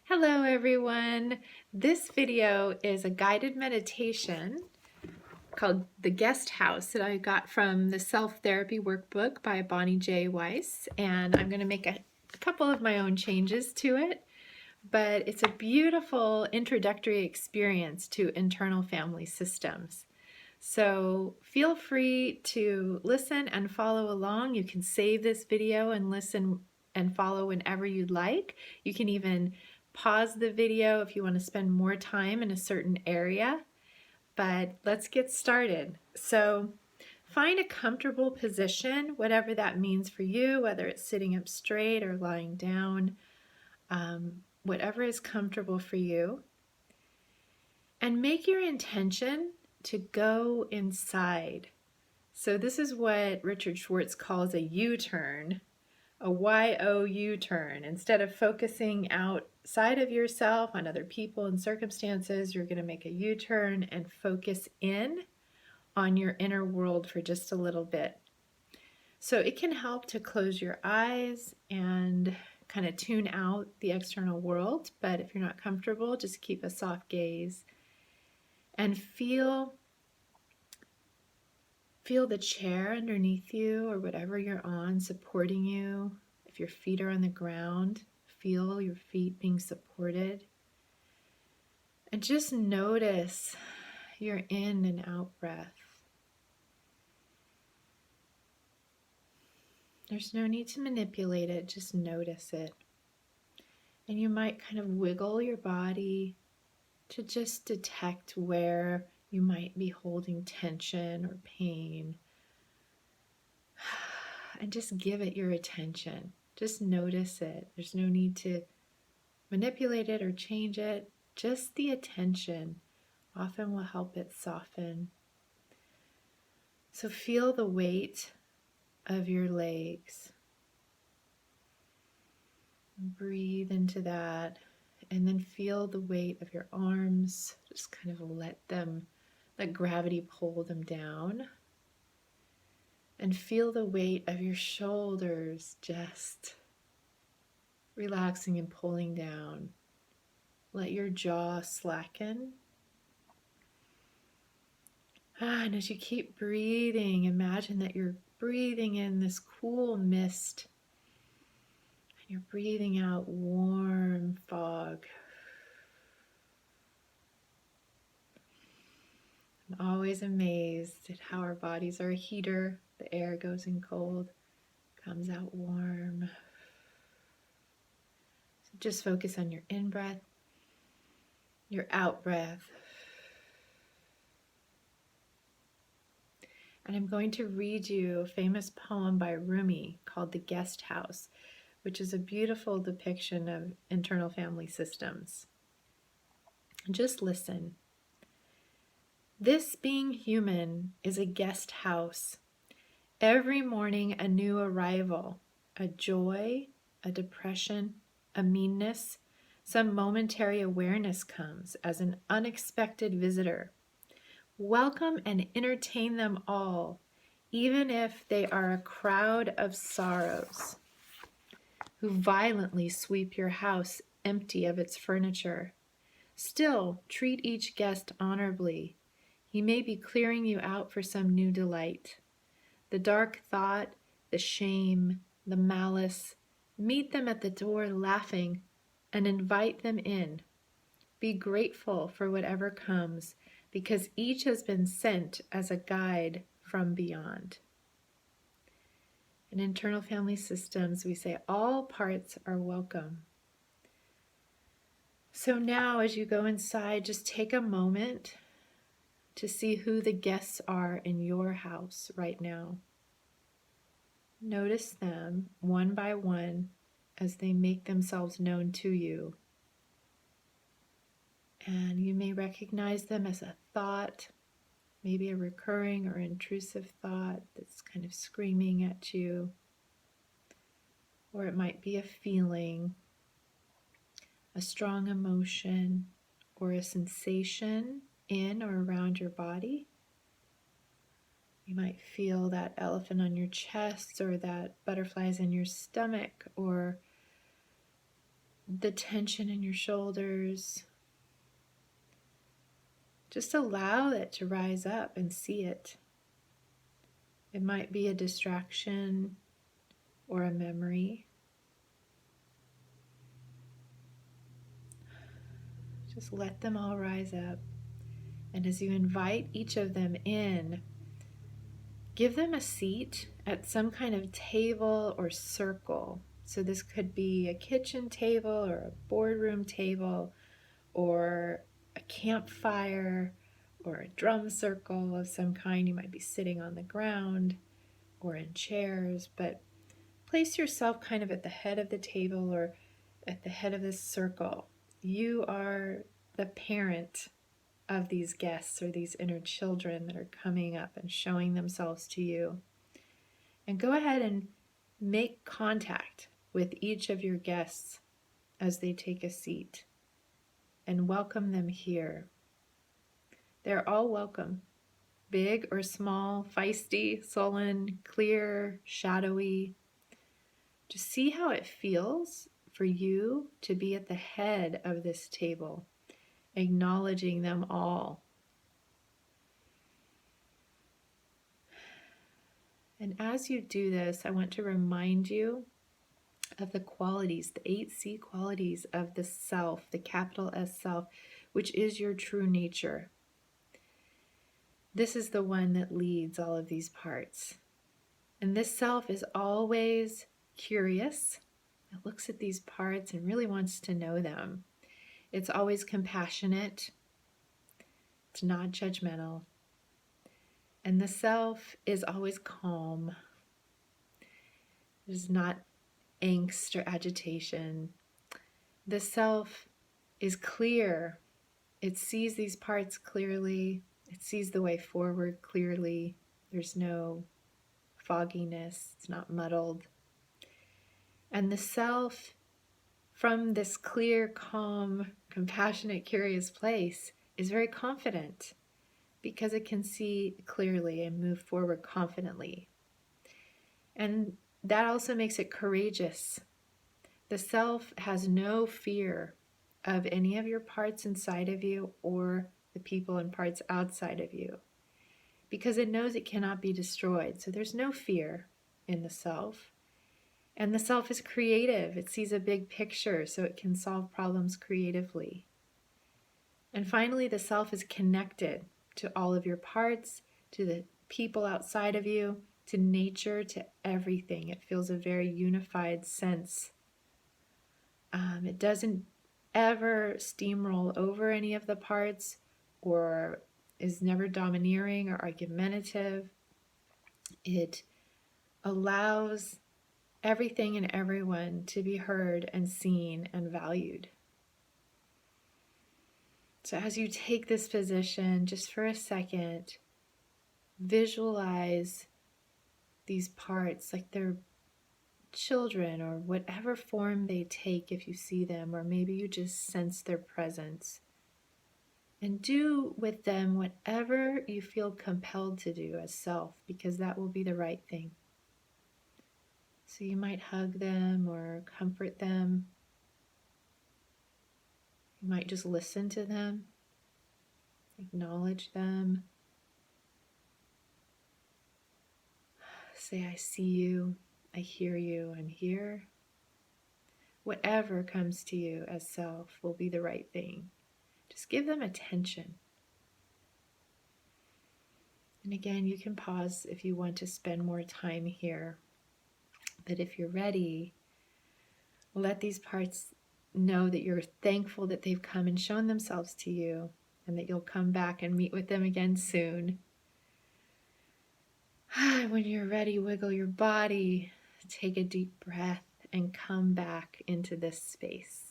Hello everyone. This video is a guided meditation called The Guest House that I got from the Self-Therapy Workbook by Bonnie J. Weiss, and I'm going to make a couple of my own changes to it, but it's a beautiful introductory experience to internal family systems. So feel free to listen and follow along. You can save this video and listen and follow whenever you'd like. You can even pause the video if you want to spend more time in a certain area. But let's get started. So find a comfortable position, whatever that means for you, whether it's sitting up straight or lying down, whatever is comfortable for you. And make your intention to go inside. So this is what Richard Schwartz calls a U-turn, a Y-O-U turn. Instead of focusing outside of yourself on other people and circumstances, you're going to make a U-turn and focus in on your inner world for just a little bit. So it can help to close your eyes and kind of tune out the external world, but if you're not comfortable, just keep a soft gaze and feel the chair underneath you or whatever you're on supporting you. If your feet are on the ground, feel your feet being supported. And just notice your in and out breath. There's no need to manipulate it, just notice it. And you might kind of wiggle your body to just detect where you might be holding tension or pain. And just give it your attention. Just notice it. There's no need to manipulate it or change it. Just the attention often will help it soften. So feel the weight of your legs. Breathe into that. And then feel the weight of your arms. Just kind of let gravity pull them down. And feel the weight of your shoulders just relaxing and pulling down. Let your jaw slacken. And as you keep breathing, imagine that you're breathing in this cool mist. And you're breathing out warm fog. I'm always amazed at how our bodies are a heater. The air goes in cold, comes out warm. So just focus on your in-breath, your out-breath. And I'm going to read you a famous poem by Rumi called The Guest House, which is a beautiful depiction of internal family systems. Just listen. This being human is a guest house. Every morning a new arrival, a joy, a depression, a meanness, some momentary awareness comes as an unexpected visitor. Welcome and entertain them all, even if they are a crowd of sorrows who violently sweep your house empty of its furniture. Still, treat each guest honorably. He may be clearing you out for some new delight. The dark thought, the shame, the malice, meet them at the door laughing and invite them in. Be grateful for whatever comes, because each has been sent as a guide from beyond. In internal family systems, we say all parts are welcome. So now as you go inside, just take a moment to see who the guests are in your house right now. Notice them one by one as they make themselves known to you. And you may recognize them as a thought, maybe a recurring or intrusive thought that's kind of screaming at you. Or it might be a feeling, a strong emotion, or a sensation in or around your body. You might feel that elephant on your chest or that butterflies in your stomach or the tension in your shoulders. Just allow it to rise up and see it. It might be a distraction or a memory. Just let them all rise up. And as you invite each of them in, give them a seat at some kind of table or circle. So this could be a kitchen table or a boardroom table or a campfire or a drum circle of some kind. You might be sitting on the ground or in chairs, but place yourself kind of at the head of the table or at the head of this circle. You are the parent of these guests or these inner children that are coming up and showing themselves to you. And go ahead and make contact with each of your guests as they take a seat and welcome them here. They're all welcome, big or small, feisty, sullen, clear, shadowy. Just see how it feels for you to be at the head of this table, acknowledging them all. And as you do this, I want to remind you of the qualities, the 8C qualities of the self, the capital S self, which is your true nature. This is the one that leads all of these parts. And this self is always curious. It looks at these parts and really wants to know them. It's always compassionate. It's not judgmental. And the self is always calm. There's not angst or agitation. The self is clear. It sees these parts clearly. It sees the way forward clearly. There's no fogginess. It's not muddled. And the self, from this clear, calm, compassionate, curious place, is very confident because it can see clearly and move forward confidently. And that also makes it courageous. The self has no fear of any of your parts inside of you or the people and parts outside of you because it knows it cannot be destroyed. So there's no fear in the self. And the self is creative. It sees a big picture so it can solve problems creatively. And finally, the self is connected to all of your parts, to the people outside of you, to nature, to everything. It feels a very unified sense. It doesn't ever steamroll over any of the parts or is never domineering or argumentative. It allows everything and everyone to be heard and seen and valued. So as you take this position, just for a second, visualize these parts like they're children or whatever form they take if you see them, or maybe you just sense their presence. And do with them whatever you feel compelled to do as self, because that will be the right thing. So you might hug them or comfort them. You might just listen to them, acknowledge them. Say, I see you, I hear you, I'm here. Whatever comes to you as self will be the right thing. Just give them attention. And again, you can pause if you want to spend more time here. But if you're ready, let these parts know that you're thankful that they've come and shown themselves to you, and that you'll come back and meet with them again soon. When you're ready, wiggle your body, take a deep breath, and come back into this space.